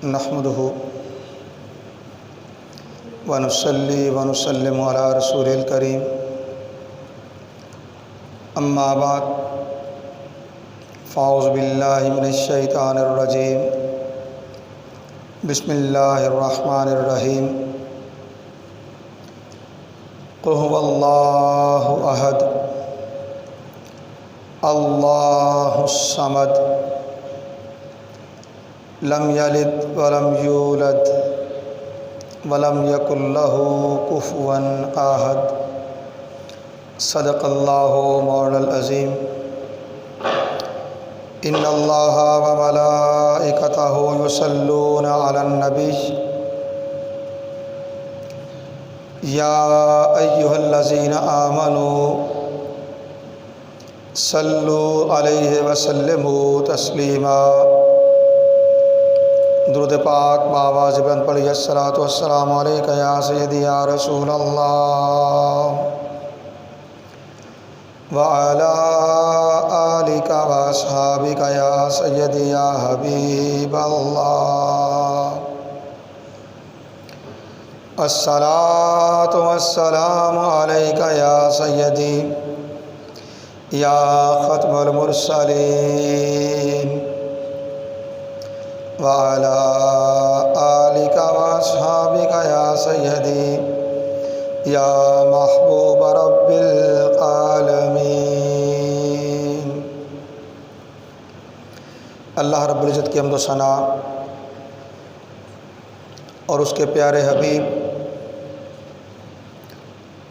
نحمده ونصلي ونسلم على رسول الكريم اما بعد فاعوذ باللہ من الشیطان الرجیم بسم اللہ الرحمن الرحیم قل هو اللہ احد اللہ الصمد لم یلد ولم یولد ولم یکن لہ کفوا احد صدق اللہ مولانا العظیم ان اللہ وملائکتہ یصلون علی النبی یا ایہا الذین آمنوا صلوا علیہ وسلموا تسلیما۔ درود پاک بآواز بلند پڑھیے، الصلاۃ والسلام علیک یا سیدی یا رسول اللہ وعلی آلک واصحابک یا سیدی یا حبیب اللہ۔ الصلاۃ والسلام علیک یا سیدی یا ختم المرسلین وعلی آلک واصحابک یا سیدی یا محبوب رب العالمین۔ اللہ رب العزت کی حمد و ثنا اور اس کے پیارے حبیب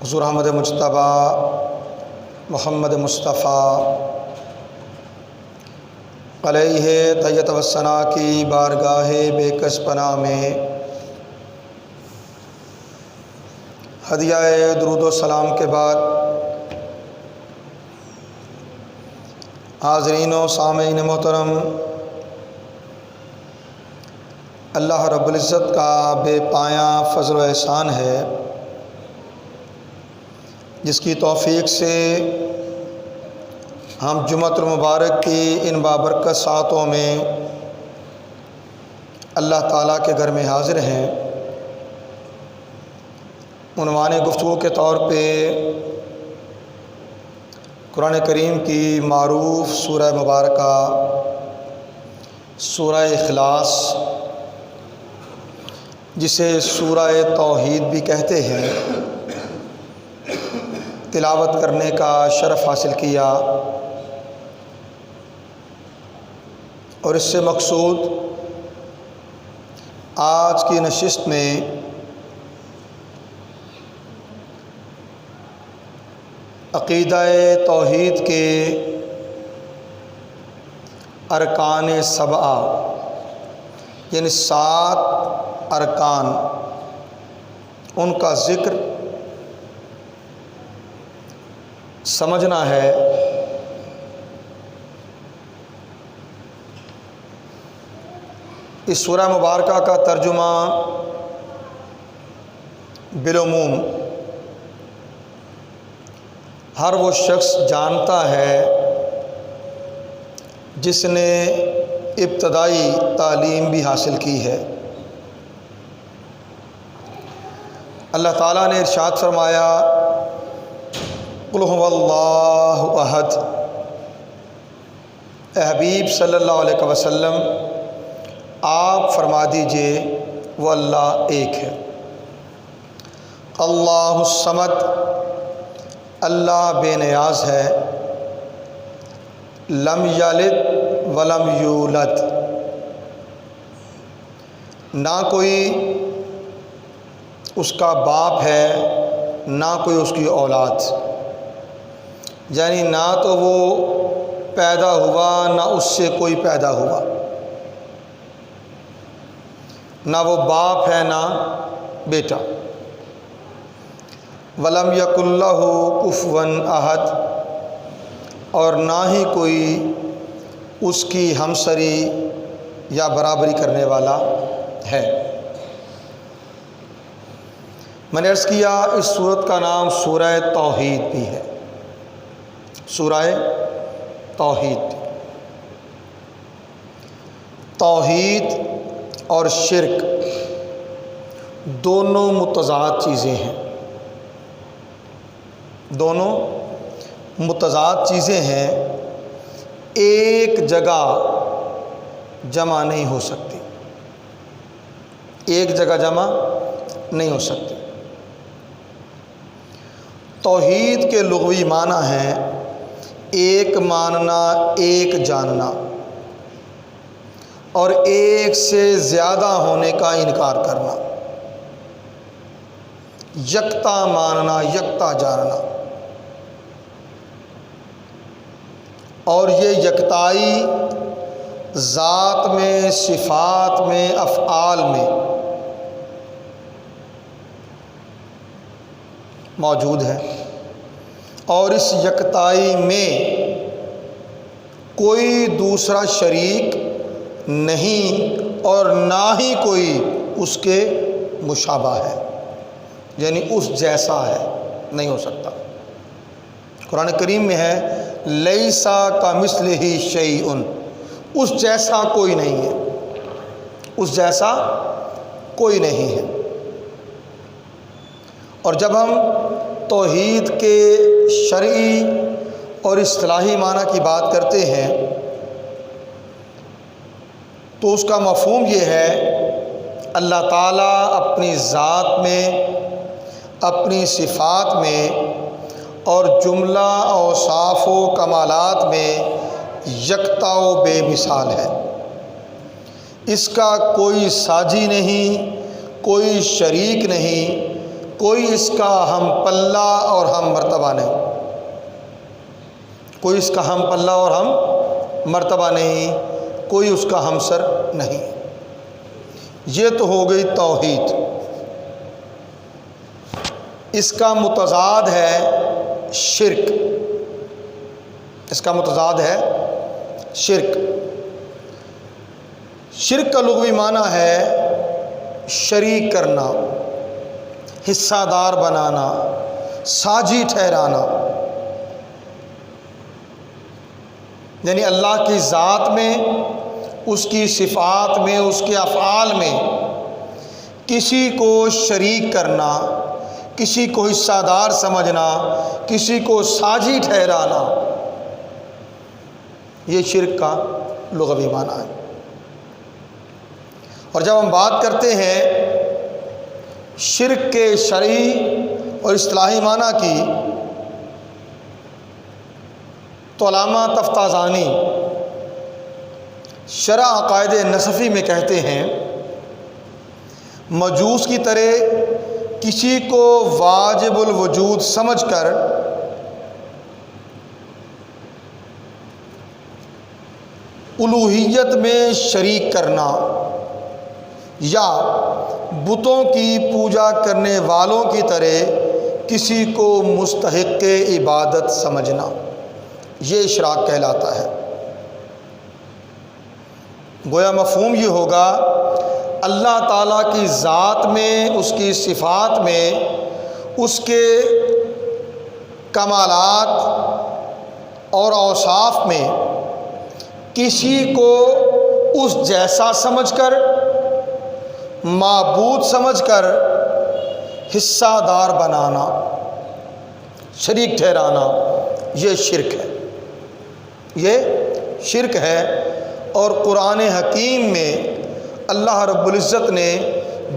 حضور احمد مجتبیٰ محمد مصطفیٰ علیہ تحیۃ و ثنا کی بارگاہ بے کس پناہ میں ہدیہ درود و سلام کے بعد حاضرین و سامعین محترم، اللہ رب العزت کا بے پایاں فضل و احسان ہے جس کی توفیق سے ہم جمعۃ المبارک کی ان بابرکت ساعتوں میں اللہ تعالیٰ کے گھر میں حاضر ہیں۔ عنوان گفتگو کے طور پہ قرآن کریم کی معروف سورہ مبارکہ سورہ اخلاص، جسے سورہ توحید بھی کہتے ہیں، تلاوت کرنے کا شرف حاصل کیا، اور اس سے مقصود آج کی نشست میں عقیدہ توحید کے ارکان سبعہ یعنی 7 ارکان، ان کا ذکر سمجھنا ہے۔ اس سورہ مبارکہ کا ترجمہ بالعموم ہر وہ شخص جانتا ہے جس نے ابتدائی تعلیم بھی حاصل کی ہے۔ اللہ تعالیٰ نے ارشاد فرمایا، قل هو اللہ احد، اے حبیب صلی اللہ علیہ وسلم آپ فرما دیجئے وہ اللہ ایک ہے۔ اللہ الصمد، اللہ بے نیاز ہے۔ لم یلد ولم یولد، نہ کوئی اس کا باپ ہے نہ کوئی اس کی اولاد، یعنی نہ تو وہ پیدا ہوا نہ اس سے کوئی پیدا ہوا، نہ وہ باپ ہے نہ بیٹا۔ ولم یکن لہ کفوا احد، اور نہ ہی کوئی اس کی ہمسری یا برابری کرنے والا ہے۔ میں نے عرض کیا اس سورت کا نام سورہ توحید بھی ہے، سورہ توحید۔ توحید اور شرک دونوں متضاد چیزیں ہیں، دونوں متضاد چیزیں ہیں، ایک جگہ جمع نہیں ہو سکتی، ایک جگہ جمع نہیں ہو سکتی۔ توحید کے لغوی معنی ہیں ایک ماننا، ایک جاننا، اور ایک سے زیادہ ہونے کا انکار کرنا، یکتا ماننا، یکتا جاننا۔ اور یہ یکتائی ذات میں، صفات میں، افعال میں موجود ہے، اور اس یکتائی میں کوئی دوسرا شریک نہیں اور نہ ہی کوئی اس کے مشابہ ہے، یعنی اس جیسا ہے، نہیں ہو سکتا۔ قرآن کریم میں ہے لیسا کمثلہ شیء، اس جیسا کوئی نہیں ہے، اس جیسا کوئی نہیں ہے۔ اور جب ہم توحید کے شرعی اور اصطلاحی معنی کی بات کرتے ہیں تو اس کا مفہوم یہ ہے اللہ تعالیٰ اپنی ذات میں، اپنی صفات میں اور جملہ اوصاف و کمالات میں یکتا و بے مثال ہے، اس کا کوئی ساجی نہیں، کوئی شریک نہیں، کوئی اس کا ہم پلہ اور ہم مرتبہ نہیں، کوئی اس کا ہم پلہ اور ہم مرتبہ نہیں، کوئی اس کا ہمسر نہیں۔ یہ تو ہو گئی توحید۔ اس کا متضاد ہے شرک، اس کا متضاد ہے شرک۔ شرک کا لغوی معنی ہے شریک کرنا، حصہ دار بنانا، ساجی ٹھہرانا، یعنی اللہ کی ذات میں، اس کی صفات میں، اس کے افعال میں کسی کو شریک کرنا، کسی کو حصہ دار سمجھنا، کسی کو ساجی ٹھہرانا، یہ شرک کا لغوی معنی ہے۔ اور جب ہم بات کرتے ہیں شرک کے شرعی اور اصطلاحی معنی کی تو علامہ تفتازانی شرح عقائد نصفی میں کہتے ہیں مجوس کی طرح کسی کو واجب الوجود سمجھ کر الوہیت میں شریک کرنا یا بتوں کی پوجا کرنے والوں کی طرح کسی کو مستحق عبادت سمجھنا، یہ اشراک کہلاتا ہے۔ گویا مفہوم یہ ہوگا اللہ تعالیٰ کی ذات میں، اس کی صفات میں، اس کے کمالات اور اوصاف میں کسی کو اس جیسا سمجھ کر، معبود سمجھ کر حصہ دار بنانا، شریک ٹھہرانا، یہ شرک ہے، یہ شرک ہے۔ اور قرآن حکیم میں اللہ رب العزت نے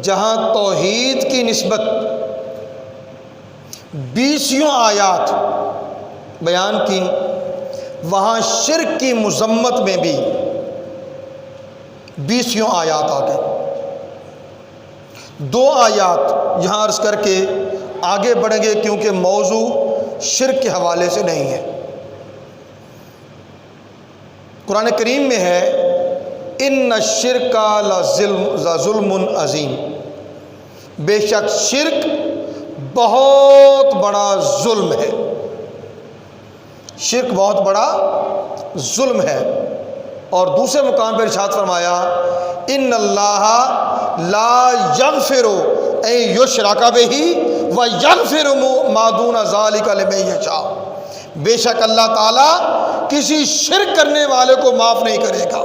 جہاں توحید کی نسبت 20 آیات بیان کی، وہاں شرک کی مذمت میں بھی 20 آیات آ گئے۔ 2 آیات یہاں عرض کر کے آگے بڑھیں گے کیونکہ موضوع شرک کے حوالے سے نہیں ہے۔ قرآن کریم میں ہے ان الشرک لظلم عظیم، بے شک شرک بہت بڑا ظلم ہے، شرک بہت بڑا ظلم ہے۔ اور دوسرے مقام پر ارشاد فرمایا ان اللہ لا یغفر ان یشرک بہ ویغفر ما دون ذلک لمن یشاء، بے شک اللہ تعالیٰ کسی شرک کرنے والے کو معاف نہیں کرے گا،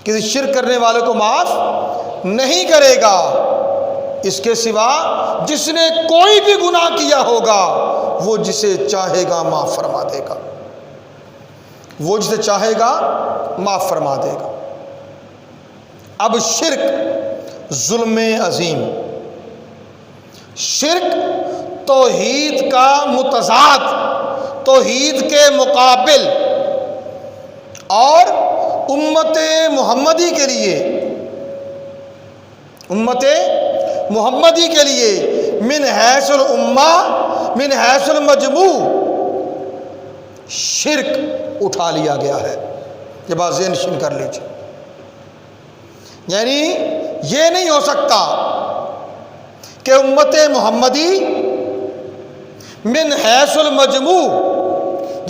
کسی شرک کرنے والے کو معاف نہیں کرے گا۔ اس کے سوا جس نے کوئی بھی گناہ کیا ہوگا وہ جسے چاہے گا معاف فرما دے گا، وہ جسے چاہے گا معاف فرما دے گا۔ اب شرک ظلم عظیم، شرک توحید کا متضاد، توحید کے مقابل، اور امت محمدی کے لیے، امت محمدی کے لیے من حیث الامہ، من حیث المجموع شرک اٹھا لیا گیا ہے۔ یہ بات ذہن نشین کر لیجیے، یعنی یہ نہیں ہو سکتا کہ امت محمدی من حیث المجموع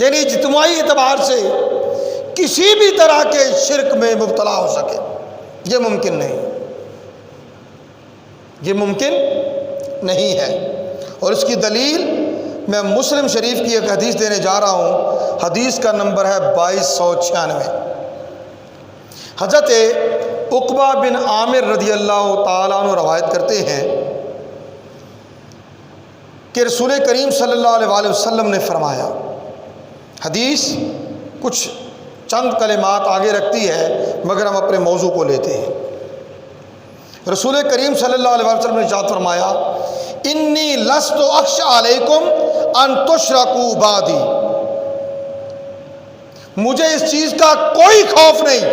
یعنی اجتماعی اعتبار سے کسی بھی طرح کے شرک میں مبتلا ہو سکے، یہ ممکن نہیں، یہ ممکن نہیں ہے۔ اور اس کی دلیل میں مسلم شریف کی ایک حدیث دینے جا رہا ہوں، حدیث کا نمبر ہے 2296۔ حضرت عقبہ بن عامر رضی اللہ تعالیٰ عنہ روایت کرتے ہیں کہ رسول کریم صلی اللہ علیہ وآلہ وسلم نے فرمایا، حدیث کچھ چند کلمات آگے رکھتی ہے مگر ہم اپنے موضوع کو لیتے ہیں۔ رسول کریم صلی اللہ علیہ وسلم نے ارشاد فرمایا، انی لست اخشی علیکم ان تشرکوا بعدی، مجھے اس چیز کا کوئی خوف نہیں،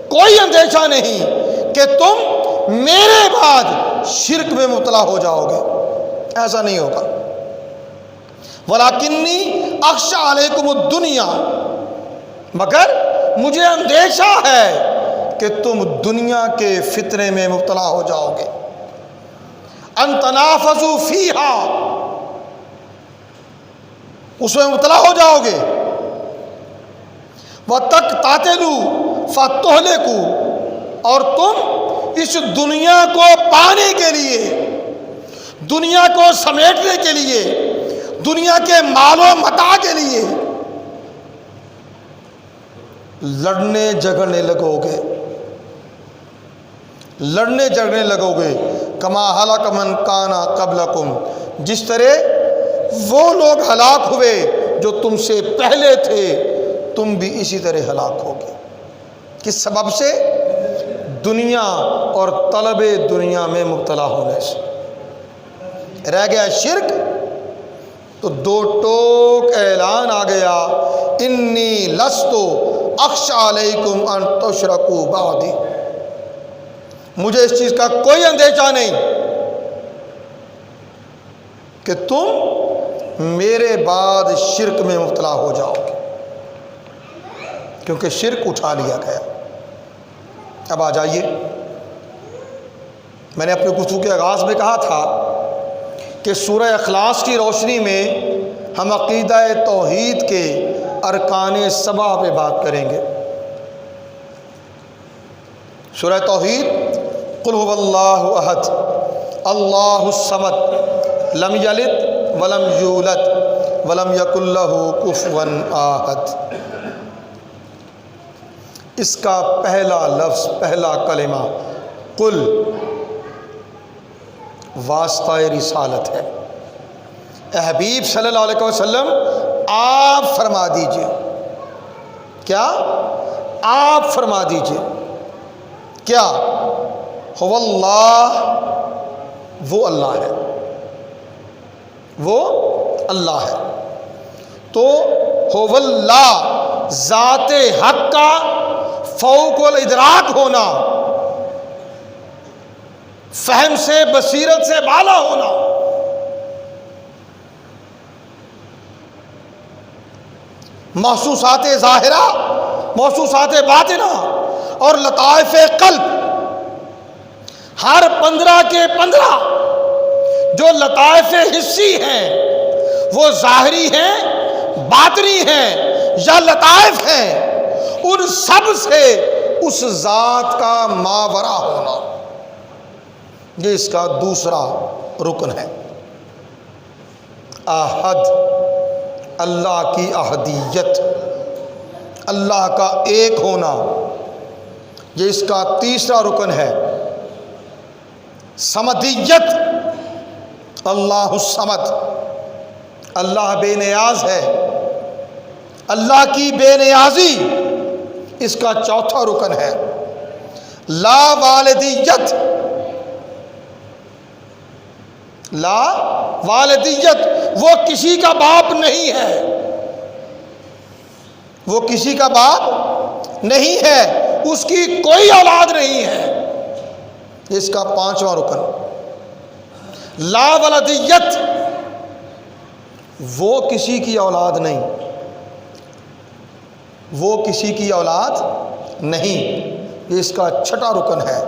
کوئی اندیشہ نہیں کہ تم میرے بعد شرک میں مبتلا ہو جاؤ گے، ایسا نہیں ہوگا۔ ولیکنی اخشی علیکم الدنیا، مگر مجھے اندیشہ ہے کہ تم دنیا کے فتنے میں مبتلا ہو جاؤ گے، ان تنافسوا فیہا، اس میں مبتلا ہو جاؤ گے، وتقتاتلوا فتہلکوا، اور تم اس دنیا کو پانے کے لیے، دنیا کو سمیٹنے کے لیے، دنیا کے مال و متاع کے لیے لڑنے جھگڑنے لگو گے، لڑنے جھگڑنے لگو گے، کما ہلاک من کان قبلکم، جس طرح وہ لوگ ہلاک ہوئے جو تم سے پہلے تھے، تم بھی اسی طرح ہلاک ہوگے۔ کس سبب سے؟ دنیا اور طلب دنیا میں مبتلا ہونے سے۔ رہ گیا شرک تو دو ٹوک اعلان آ گیا، انی لست اخشی علیکم ان تشرکوا بعدی، مجھے اس چیز کا کوئی اندیشہ نہیں کہ تم میرے بعد شرک میں مبتلا ہو جاؤ گے، کیونکہ شرک اٹھا لیا گیا۔ اب آ جائیے، میں نے اپنے گفتگو کے آغاز میں کہا تھا کہ سورہ اخلاص کی روشنی میں ہم عقیدہ توحید کے ارکان 7 پہ بات کریں گے۔ سورہ توحید، قل هو اللہ احد اللہ الصمد لم یلد ولم یولد ولم یکن لہ کفوا احد، اس کا پہلا لفظ، پہلا کلمہ قل واسطہ رسالت ہے۔ اے حبیب صلی اللہ علیہ وسلم آپ فرما دیجئے، کیا؟ آپ فرما دیجئے، کیا؟ هو اللہ، وہ اللہ ہے، وہ اللہ ہے۔ تو هو اللہ ذات حق کا فوق الادراک ہونا، فہم سے، بصیرت سے بالا ہونا، محسوسات ظاہرہ، محسوسات باطنہ اور لطائف قلب، ہر 15 کے 15 جو لطائف حسی ہیں وہ ظاہری ہیں، باطنی ہیں یا لطائف ہیں، ان سب سے اس ذات کا ماورا ہونا، یہ اس کا دوسرا رکن ہے۔ احد، اللہ کی احدیت، اللہ کا ایک ہونا، یہ اس کا تیسرا رکن ہے، صمدیت۔ اللہ الصمد، اللہ بے نیاز ہے، اللہ کی بے نیازی اس کا چوتھا رکن ہے۔ لا والدیت، لا والدیت، وہ کسی کا باپ نہیں ہے، وہ کسی کا باپ نہیں ہے، اس کی کوئی اولاد نہیں ہے، اس کا پانچواں رکن۔ لا ولدیت، وہ کسی کی اولاد نہیں، وہ کسی کی اولاد نہیں، اس کا چھٹا رکن ہے۔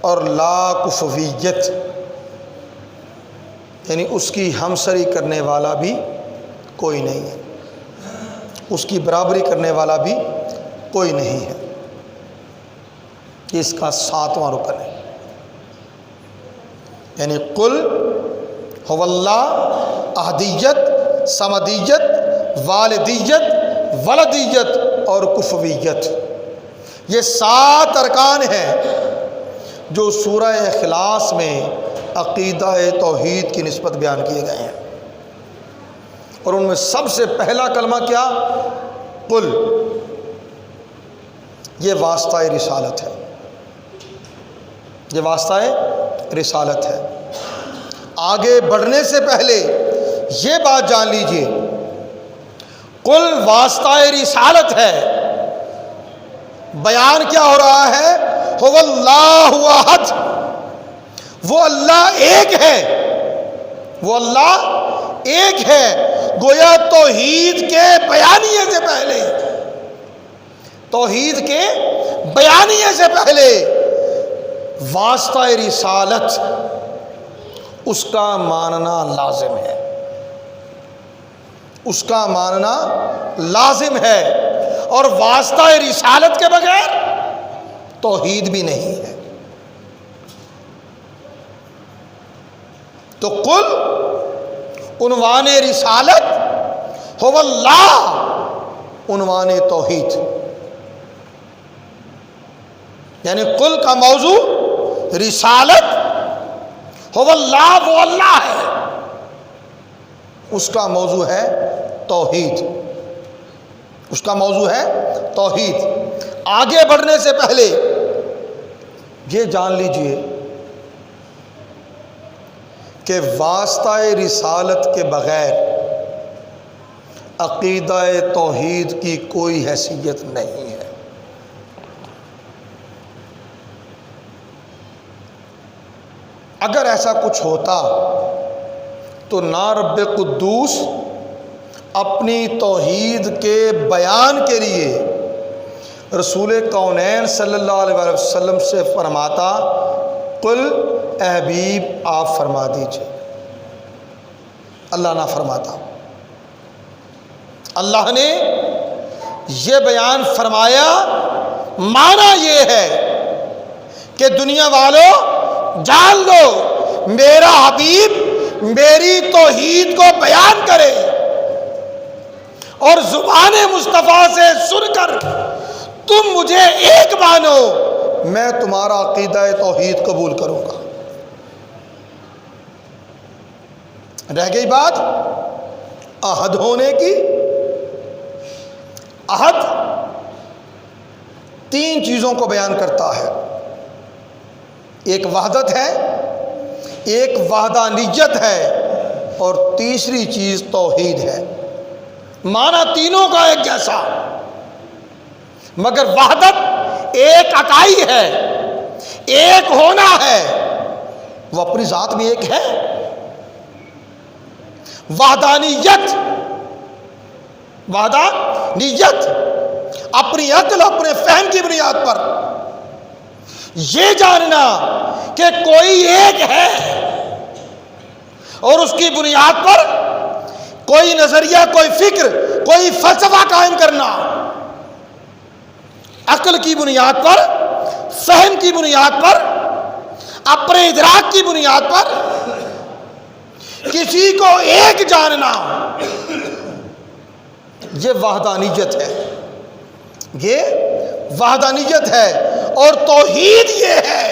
اور لا کفویت، یعنی اس کی ہمسری کرنے والا بھی کوئی نہیں ہے، اس کی برابری کرنے والا بھی کوئی نہیں ہے، اس کا ساتواں رکن ہے۔ یعنی قل هو اللہ، احدیت، صمدیت، والدیت، ولدیت اور کفویت، یہ 7 ارکان ہیں جو سورہ اخلاص میں عقیدہ توحید کی نسبت بیان کیے گئے ہیں، اور ان میں سب سے پہلا کلمہ کیا؟ قل، یہ واسطہ رسالت ہے، یہ واسطہ رسالت ہے۔ آگے بڑھنے سے پہلے یہ بات جان لیجئے، قل واسطہ رسالت ہے، بیان کیا ہو رہا ہے؟ هو اللہ احد، وہ اللہ ایک ہے، وہ اللہ ایک ہے۔ گویا توحید کے بیانیے سے پہلے، توحید کے بیانیے سے پہلے واسطہ رسالت اس کا ماننا لازم ہے، اس کا ماننا لازم ہے، اور واسطہ رسالت کے بغیر توحید بھی نہیں ہے۔ تو قل عنوان رسالت، هو اللہ عنوان توحید، یعنی قل کا موضوع رسالت، هو اللہ وہ اللہ ہے، اس کا موضوع ہے توحید، اس کا موضوع ہے توحید۔ آگے بڑھنے سے پہلے یہ جان لیجئے کہ واسطہ رسالت کے بغیر عقیدہ توحید کی کوئی حیثیت نہیں ہے۔ اگر ایسا کچھ ہوتا تو نہ رب قدوس اپنی توحید کے بیان کے لیے رسول کونین صلی اللہ علیہ وسلم سے فرماتا قل اے حبیب آپ فرما دیجئے، اللہ نہ فرماتا۔ اللہ نے یہ بیان فرمایا، معنی یہ ہے کہ دنیا والوں جان لو، میرا حبیب میری توحید کو بیان کرے اور زبان مصطفیٰ سے سن کر تم مجھے ایک مانو، میں تمہارا عقیدہ توحید قبول کروں گا۔ رہ گئی بات عہد ہونے کی۔ عہد 3 چیزوں کو بیان کرتا ہے، ایک وحدت ہے، ایک وحدانیت ہے، اور تیسری چیز توحید ہے۔ معنی تینوں کا ایک جیسا، مگر وحدت ایک اکائی ہے، ایک ہونا ہے، وہ اپنی ذات میں ایک ہے۔ وحدانیت اپنی عقل، اپنے فہم کی بنیاد پر یہ جاننا کہ کوئی ایک ہے، اور اس کی بنیاد پر کوئی نظریہ، کوئی فکر، کوئی فلسفہ قائم کرنا، عقل کی بنیاد پر، فہم کی بنیاد پر، اپنے ادراک کی بنیاد پر کسی کو ایک جاننا، یہ وحدانیت ہے، یہ وحدانیت ہے۔ اور توحید یہ ہے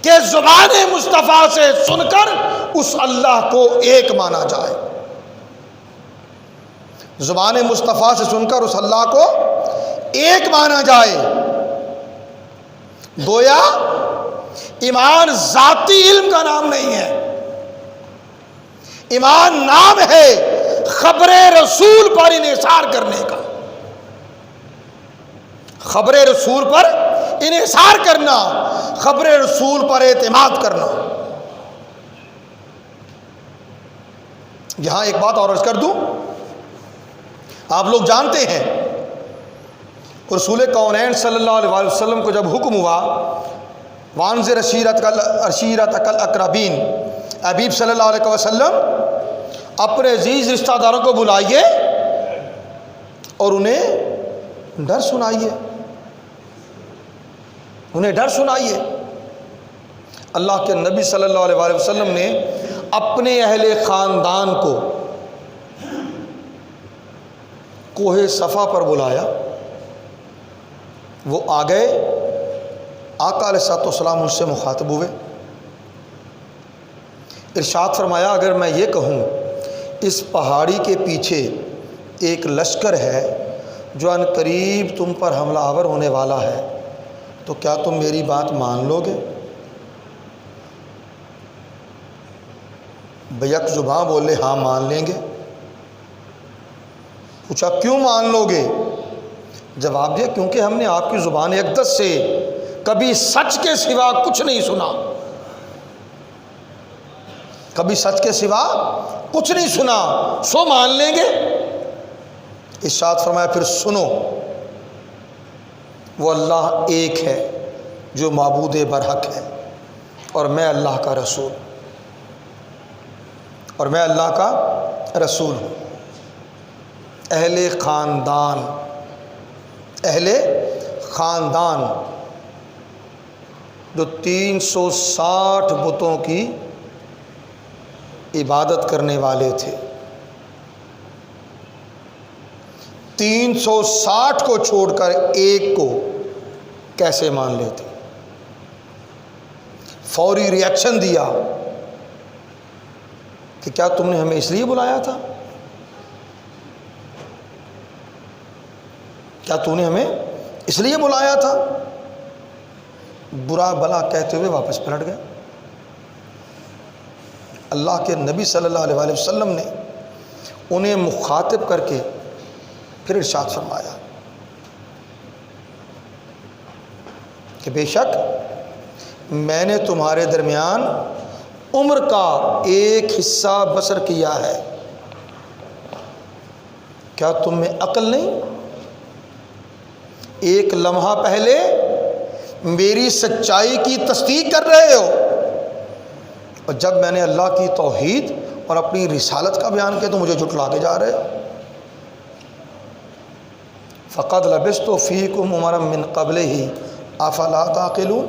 کہ زبان مصطفیٰ سے سن کر اس اللہ کو ایک مانا جائے، زبان مصطفیٰ سے سن کر اس اللہ کو ایک مانا جائے۔ گویا ایمان ذاتی علم کا نام نہیں ہے، ایمان نام ہے خبر رسول پر انحصار کرنے کا، خبر رسول پر انحصار کرنا، خبر رسول پر اعتماد کرنا۔ یہاں ایک بات اور عرض کر دوں، آپ لوگ جانتے ہیں رسول کونین صلی اللہ علیہ وسلم کو جب حکم ہوا وانذر عشیرتک الاقربین، حبیب صلی اللہ علیہ وسلم اپنے عزیز رشتہ داروں کو بلائیے اور انہیں ڈر سنائیے، انہیں ڈر سنائیے۔ اللہ کے نبی صلی اللہ علیہ وسلم نے اپنے اہل خاندان کو کوہ صفا پر بلایا، وہ آ گئے، آقا علیہ الصلوۃ والسلام ان سے مخاطب ہوئے، ارشاد فرمایا اگر میں یہ کہوں اس پہاڑی کے پیچھے ایک لشکر ہے جو ان قریب تم پر حملہ آور ہونے والا ہے تو کیا تم میری بات مان لو گے؟ بیک زباں بولے ہاں مان لیں گے۔ پوچھا کیوں مان لو گے؟ جواب دیا کیونکہ ہم نے آپ کی زبان اقدس سے کبھی سچ کے سوا کچھ نہیں سنا، کبھی سچ کے سوا کچھ نہیں سنا، سو مان لیں گے۔ ارشاد فرمایا پھر سنو، وہ اللہ ایک ہے جو معبود برحق ہے اور میں اللہ کا رسول، اور میں اللہ کا رسول ہوں۔ اہل خاندان جو 360 بتوں کی عبادت کرنے والے تھے، 360 کو چھوڑ کر ایک کو کیسے مان لیتے؟ فوری ریاکشن دیا کہ کیا تم نے ہمیں اس لیے بلایا تھا؟ کیا تو نے ہمیں اس لیے بلایا تھا؟ برا بلا کہتے ہوئے واپس پلٹ گئے۔ اللہ کے نبی صلی اللہ علیہ وسلم نے انہیں مخاطب کر کے پھر ارشاد فرمایا کہ بے شک میں نے تمہارے درمیان عمر کا ایک حصہ بسر کیا ہے، کیا تم میں عقل نہیں؟ ایک لمحہ پہلے میری سچائی کی تصدیق کر رہے ہو، اور جب میں نے اللہ کی توحید اور اپنی رسالت کا بیان کیا تو مجھے جھٹلا کے جا رہے ہو۔ فقد لبثت فیکم عمرا من قبلہ افلا تعقلون،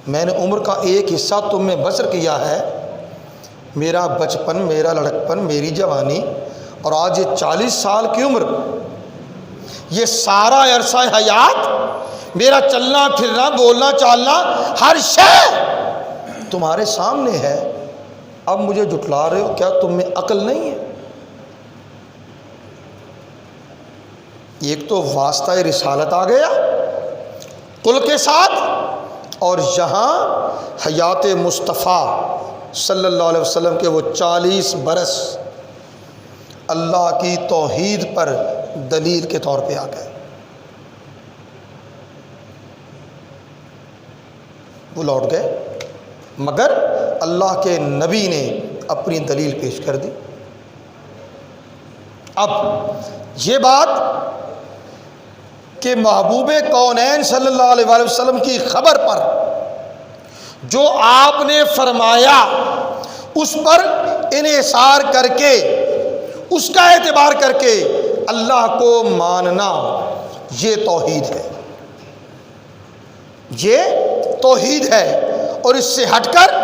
میں نے عمر کا ایک حصہ تم میں بسر کیا ہے، میرا بچپن، میرا لڑکپن، میری جوانی، اور آج یہ 40 سال کی عمر، یہ سارا عرصہ حیات، میرا چلنا پھرنا، بولنا چالنا، ہر شے تمہارے سامنے ہے، اب مجھے جھٹلا رہے ہو؟ کیا تم میں عقل نہیں ہے؟ ایک تو واسطہ رسالت آ گیا قل کے ساتھ، اور یہاں حیات مصطفیٰ صلی اللہ علیہ وسلم کے وہ 40 برس اللہ کی توحید پر دلیل کے طور پہ آ گئے۔ وہ لوٹ گئے، مگر اللہ کے نبی نے اپنی دلیل پیش کر دی۔ اب یہ بات کہ محبوب کونین صلی اللہ علیہ وسلم کی خبر پر جو آپ نے فرمایا اس پر انحصار کر کے، اس کا اعتبار کر کے اللہ کو ماننا، یہ توحید ہے، یہ توحید ہے، اور اس سے ہٹ کر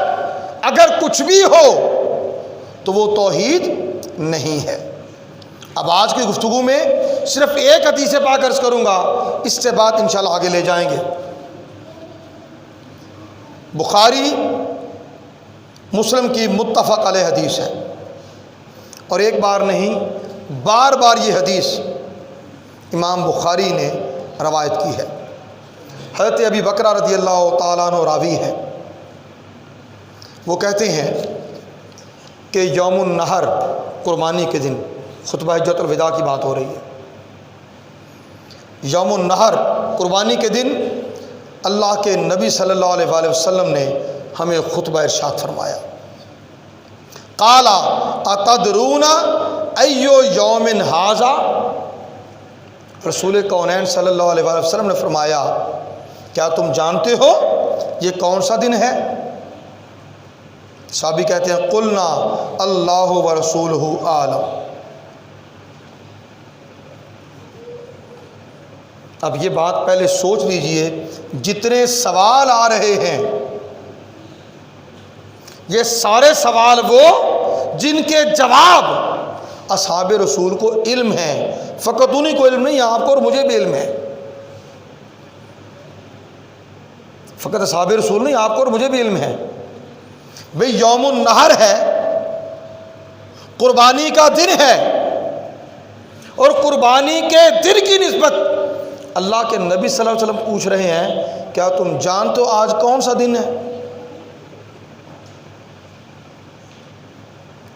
اگر کچھ بھی ہو تو وہ توحید نہیں ہے۔ اب آج کی گفتگو میں صرف ایک حدیث پاک عرض کروں گا، اس سے بات انشاءاللہ آگے لے جائیں گے۔ بخاری مسلم کی متفق علیہ حدیث ہے، اور ایک بار نہیں بار بار یہ حدیث امام بخاری نے روایت کی ہے۔ حضرت ابی بکر رضی اللہ تعالیٰ عنہ راوی ہے، وہ کہتے ہیں کہ یوم النحر قربانی کے دن، خطبہ حجۃ الوداع کی بات ہو رہی ہے، یوم النحر قربانی کے دن اللہ کے نبی صلی اللہ علیہ وآلہ وسلم نے ہمیں خطبہ ارشاد فرمایا، قال اتدرون ایو یوم ھذا، رسول کونین صلی اللہ علیہ وآلہ وسلم نے فرمایا کیا تم جانتے ہو یہ کون سا دن ہے؟ صحابی کہتے ہیں قلنا اللہ ورسولہ اعلم۔ اب یہ بات پہلے سوچ لیجئے، جتنے سوال آ رہے ہیں یہ سارے سوال وہ جن کے جواب اصحاب رسول کو علم ہے، فقط انہیں کو علم نہیں، آپ کو اور مجھے بھی علم ہے، فقط اصحاب رسول نہیں، آپ کو اور مجھے بھی علم ہے۔ بھئی یوم النحر ہے، قربانی کا دن ہے، اور قربانی کے دن کی نسبت اللہ کے نبی صلی اللہ علیہ وسلم پوچھ رہے ہیں کیا تم جانتے ہو آج کون سا دن ہے؟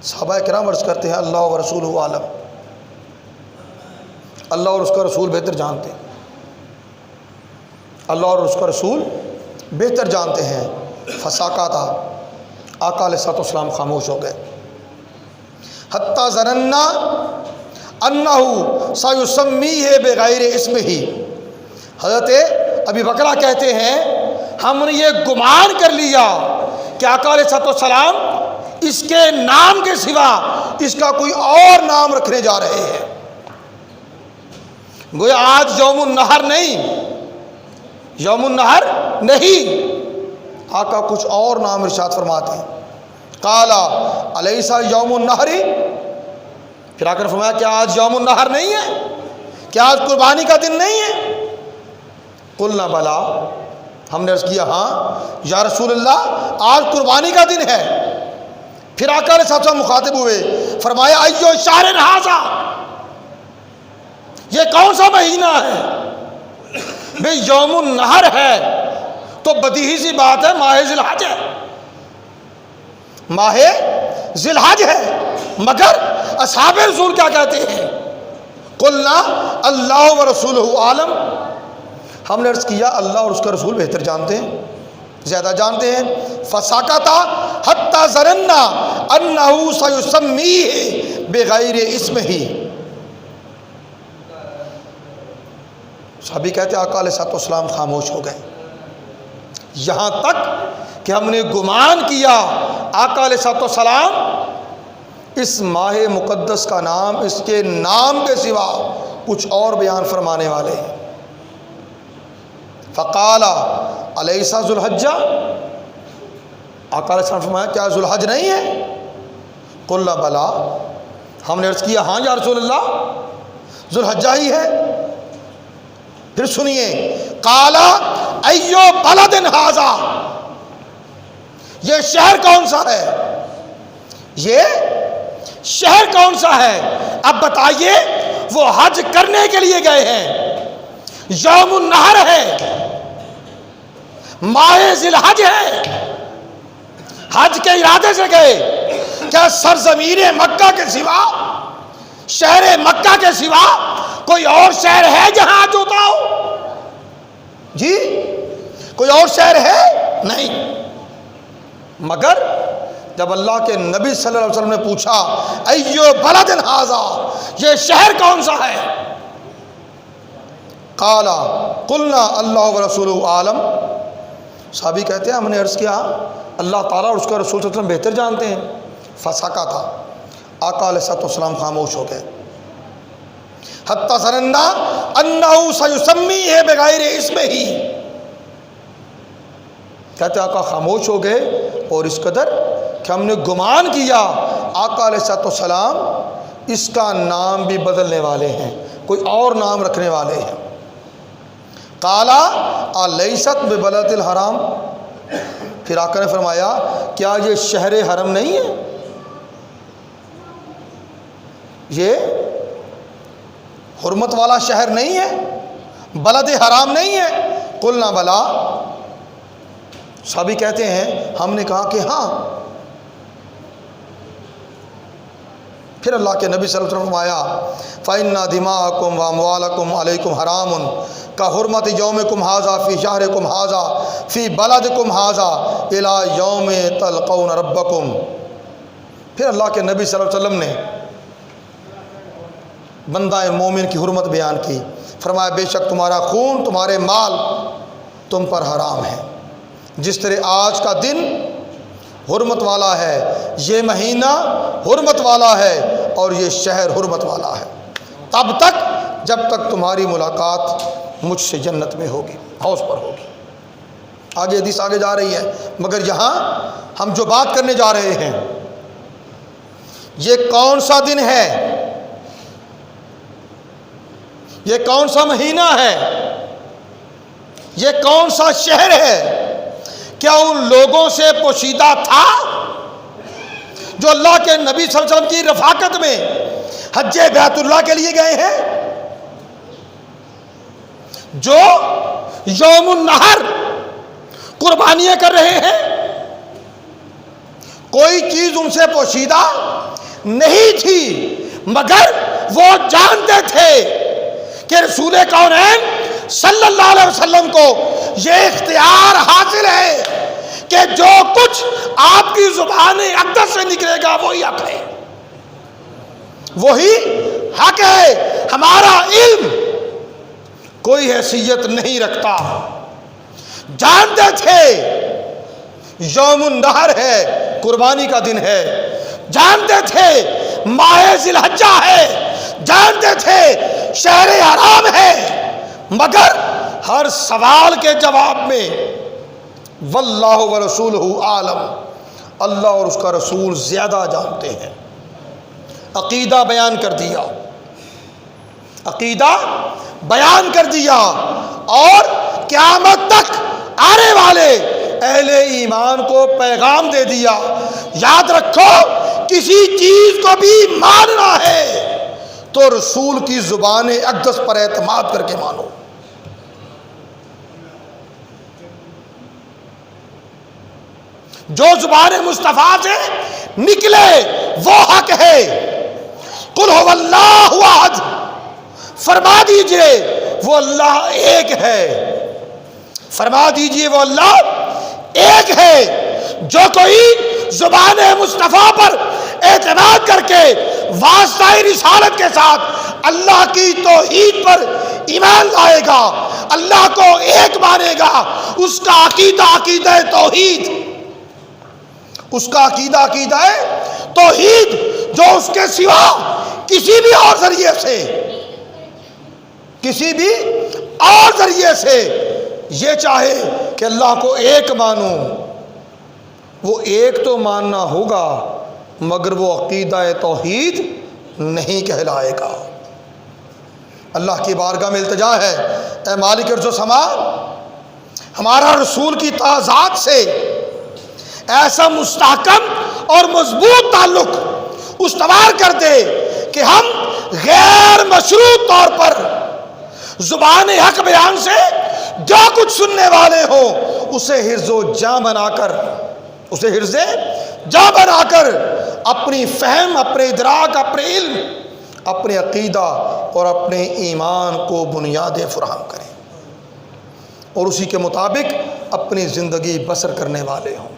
صحابہ کرام عرض کرتے ہیں اللہ و رسولہ عالم، اللہ اور اس کا رسول بہتر جانتے ہیں، اللہ اور اس کا رسول بہتر جانتے ہیں۔ فساکاتا، آقا علیہ الصلوۃ والسلام خاموش ہو گئے، حتی ظننا انہ سیسمیہ بغیر اسمہ، حضرت ابی بکرہ کہتے ہیں ہم نے یہ گمان کر لیا کہ آقا علیہ الصلوۃ والسلام اس کے نام کے سوا اس کا کوئی اور نام رکھنے جا رہے ہیں، گویا آج یوم النحر نہیں، یوم النحر نہیں، آقا کچھ اور نام ارشاد فرماتے ہیں، قال الیس یوم النحر، پھر آ کر فرمایا کیا آج یوم النحر نہیں ہے، کیا آج قربانی کا دن نہیں ہے؟ قلنا بلا، ہم نے عرض کیا ہاں یا رسول اللہ آج قربانی کا دن ہے۔ پھر آقا علیہ السلام مخاطب ہوئے، فرمایا ایو شہر ھذا، یہ کون سا مہینہ ہے؟ بھئی یوم النحر ہے تو بدیہی سی بات ہے ماہ ذی الحج ہے، ماہ ذی الحج ہے، مگر اصحاب رسول کیا کہتے ہیں؟ قلنا اللہ و رسولہ عالم، ہم نے عرض کیا اللہ اور اس کا رسول بہتر جانتے ہیں، زیادہ جانتے ہیں۔ فساکتا حتی ظننا انہ سیسمیہ بغیر اسمہ، صحابی کہتے ہیں آقا علیہ الصلوۃ والسلام خاموش ہو گئے، یہاں تک کہ ہم نے گمان کیا آقا علیہ الصلوۃ والسلام اس ماہ مقدس کا نام اس کے نام کے سوا کچھ اور بیان فرمانے والے ہیں۔ فقال الیس ذو الحجہ، آقا علیہ السلام فرمایا کیا ذو الحج نہیں ہے؟ قلنا بلا، ہم نے عرض کیا ہاں یا رسول اللہ ذو الحجہ ہی ہے۔ پھر سنیے، قال ایو بلد ھذا، یہ شہر کون سا ہے، یہ شہر کون سا ہے؟ اب بتائیے، وہ حج کرنے کے لیے گئے ہیں، یوم النحر ہے، ماہ ذی الحج ہے، حج کے ارادے سے گئے، کیا سرزمین مکہ کے سوا، شہر مکہ کے سوا کوئی اور شہر ہے جہاں حج ہوتا ہو؟ جی کوئی اور شہر ہے؟ نہیں، مگر جب اللہ کے نبی صلی اللہ علیہ وسلم نے پوچھا ایو بلد ھذا، یہ شہر کون سا ہے؟ قال قلنا اللہ ورسولہ عالم، صحابی کہتے ہیں ہم نے عرض کیا اللہ تعالیٰ اور اس کا رسول صلی اللہ علیہ وسلم بہتر جانتے ہیں۔ فسکتا، آقا علیہ الصلوۃ والسلام خاموش ہو گئے، حتی ظننا انہ سیسمیہ بغیر اسمہ، کہتے آقا خاموش ہو گئے اور اس قدر کہ ہم نے گمان کیا آقا علیہ الصلوۃ والسلام اس کا نام بھی بدلنے والے ہیں، کوئی اور نام رکھنے والے ہیں۔ قالا الیست ببلد الحرام، پھر آقا نے فرمایا کیا یہ شہر حرم نہیں ہے، یہ حرمت والا شہر نہیں ہے، بلد حرام نہیں ہے؟ قلنا بلا، صحابی کہتے ہیں ہم نے کہا کہ ہاں۔ پھر اللہ کے نبی صلی اللہ علیہ وسلم فرمایا فَإِنَّ دِمَاءَكُمْ وَأَمْوَالَكُمْ عَلَيْكُمْ حَرَامٌ كَحُرْمَةِ يَوْمِكُمْ هَذَا فِي شَهْرِكُمْ هَذَا فِي بَلَدِكُمْ هَذَا إِلَى يَوْمِ تَلْقَوْنَ رَبَّكُمْ۔ پھر اللہ کے نبی صلی اللہ علیہ وسلم نے بندہ مومن کی حرمت بیان کی، فرمایا بے شک تمہارا خون، تمہارے مال تم پر حرام ہے، جس طرح آج کا دن حرمت والا ہے، یہ مہینہ حرمت والا ہے، اور یہ شہر حرمت والا ہے، تب تک جب تک تمہاری ملاقات مجھ سے جنت میں ہوگی، حوض پر ہوگی۔ آگے حدیث آگے جا رہی ہے، مگر یہاں ہم جو بات کرنے جا رہے ہیں یہ کون سا دن ہے، یہ کون سا مہینہ ہے، یہ کون سا شہر ہے، کیا ان لوگوں سے پوشیدہ تھا جو اللہ کے نبی صلی اللہ علیہ وسلم کی رفاقت میں حج بیت اللہ کے لیے گئے ہیں، جو یوم النحر قربانیاں کر رہے ہیں؟ کوئی چیز ان سے پوشیدہ نہیں تھی، مگر وہ جانتے تھے کہ رسول کونین صلی اللہ علیہ وسلم کو یہ اختیار حاصل ہے کہ جو کچھ آپ کی زبان اقدس سے نکلے گا وہی حق ہے، وہی حق ہے۔ ہمارا علم کوئی حیثیت نہیں رکھتا، جانتے تھے یوم النحر ہے، قربانی کا دن ہے، جانتے تھے ماہ ذی الحجہ ہے، جانتے تھے شہر حرام ہے، مگر ہر سوال کے جواب میں واللہ ورسولہ عالم، اللہ اور اس کا رسول زیادہ جانتے ہیں، عقیدہ بیان کر دیا، عقیدہ بیان کر دیا، اور قیامت تک آنے والے اہل ایمان کو پیغام دے دیا۔ یاد رکھو کسی چیز کو بھی ماننا ہے تو رسول کی زبان اقدس پر اعتماد کر کے مانو۔ جو زبان مصطفیٰ سے نکلے وہ حق ہے۔ قل هو اللہ احد، فرما دیجئے وہ اللہ ایک ہے، فرما دیجئے وہ اللہ ایک ہے۔ جو کوئی زبان مصطفیٰ پر اعتماد کر کے واسطہ رسالت کے ساتھ اللہ کی توحید پر ایمان لائے گا، اللہ کو ایک مانے گا، اس کا عقیدہ عقیدہ توحید، اس کا عقیدہ عقیدہ توحید، جو اس کے سوا کسی بھی اور ذریعے سے، کسی بھی اور ذریعے سے یہ چاہے کہ اللہ کو ایک مانوں، وہ ایک تو ماننا ہوگا مگر وہ عقیدہ توحید نہیں کہلائے گا۔ اللہ کی بارگاہ میں التجا ہے، اے مالک ارض و سما، ہمارا رسول کی تعظات سے ایسا مستحکم اور مضبوط تعلق استوار کر دے کہ ہم غیر مشروط طور پر زبان حق بیان سے جو کچھ سننے والے ہوں اسے حرز و جاں بنا کر، اسے حرز جاں بنا کر اپنی فہم، اپنے ادراک، اپنے علم، اپنے عقیدہ اور اپنے ایمان کو بنیادیں فراہم کریں، اور اسی کے مطابق اپنی زندگی بسر کرنے والے ہوں۔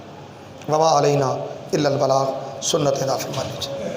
وما علینا الا البلاغ، سنت ادا فرما لیجیے۔